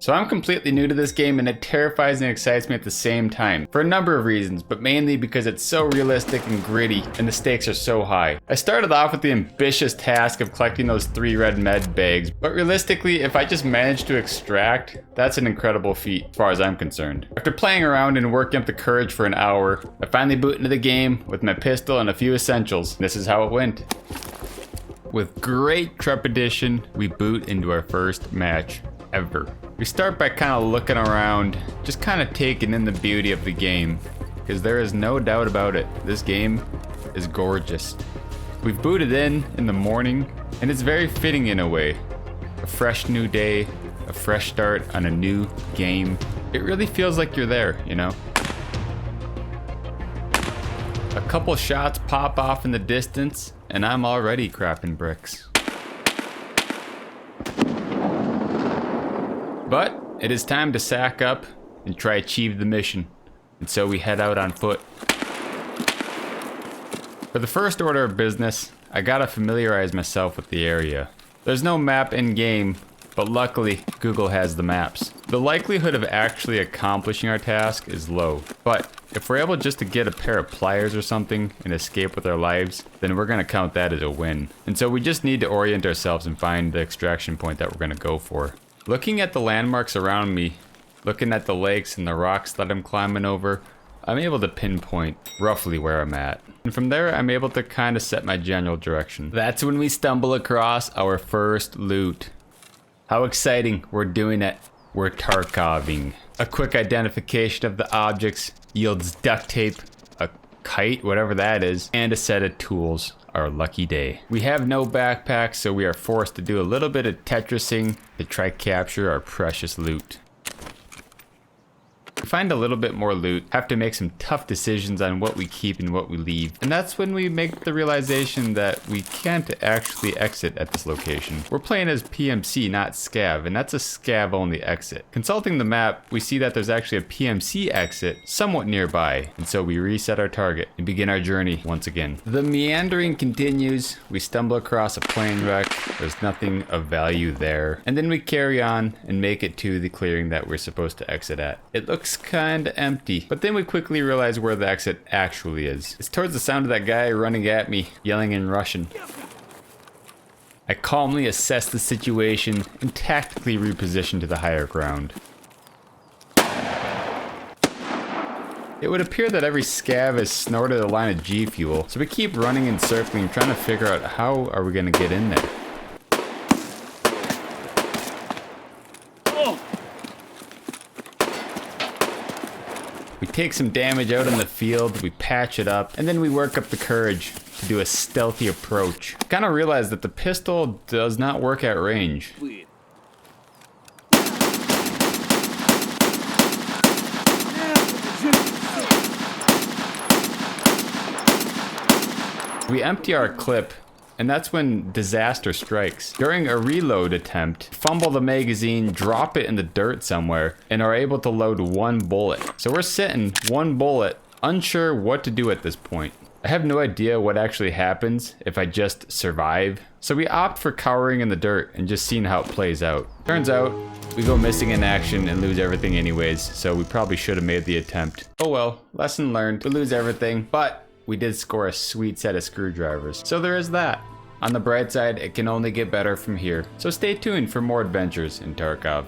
So I'm completely new to this game and it terrifies and excites me at the same time, for a number of reasons, but mainly because it's so realistic and gritty and the stakes are so high. I started off with the ambitious task of collecting those 3 red med bags, but realistically, if I just manage to extract, that's an incredible feat as far as I'm concerned. After playing around and working up the courage for an hour, I finally boot into the game with my pistol and a few essentials. This is how it went. With great trepidation, we boot into our first match ever. We start by kind of looking around, just kind of taking in the beauty of the game, because there is no doubt about it, this game is gorgeous. We've booted in the morning, and it's very fitting in a way. A fresh new day, a fresh start on a new game. It really feels like you're there, you know? A couple shots pop off in the distance, and I'm already crapping bricks. But it is time to sack up and try achieve the mission. And so we head out on foot. For the first order of business, I gotta familiarize myself with the area. There's no map in game, but luckily Google has the maps. The likelihood of actually accomplishing our task is low, but if we're able just to get a pair of pliers or something and escape with our lives, then we're gonna count that as a win. And so we just need to orient ourselves and find the extraction point that we're gonna go for. Looking at the landmarks around me, looking at the lakes and the rocks that I'm climbing over, I'm able to pinpoint roughly where I'm at. And from there, I'm able to kind of set my general direction. That's when we stumble across our first loot. How exciting, we're doing it. We're Tarkoving. A quick identification of the objects yields duct tape, a kite, whatever that is, and a set of tools. Our lucky day. We have no backpacks, so we are forced to do a little bit of Tetrising to try capture our precious loot. We find a little bit more loot, have to make some tough decisions on what we keep and what we leave. And that's when we make the realization that we can't actually exit at this location. We're playing as PMC, not scav, and that's a scav only exit. Consulting the map, we see that there's actually a PMC exit somewhat nearby, and so we reset our target and begin our journey once again. The meandering continues, we stumble across a plane wreck, there's nothing of value there, and then we carry on and make it to the clearing that we're supposed to exit at. It looks kinda empty, but then we quickly realize where the exit actually is. It's towards the sound of that guy running at me, yelling in Russian. I calmly assess the situation and tactically reposition to the higher ground. It would appear that every scav has snorted a line of G fuel, so we keep running and circling, trying to figure out how are we gonna get in there. We take some damage out in the field, we patch it up, and then we work up the courage to do a stealthy approach. Kind of realize that the pistol does not work at range. We empty our clip, and that's when disaster strikes. During a reload attempt, fumble the magazine, drop it in the dirt somewhere, and are able to load 1 bullet. So we're sitting 1 bullet, unsure what to do at this point. I have no idea what actually happens if I just survive. So we opt for cowering in the dirt and just seeing how it plays out. Turns out, we go missing in action and lose everything anyways, so we probably should have made the attempt. Oh well, lesson learned, we lose everything, but we did score a sweet set of screwdrivers. So there is that. On the bright side, it can only get better from here. So stay tuned for more adventures in Tarkov.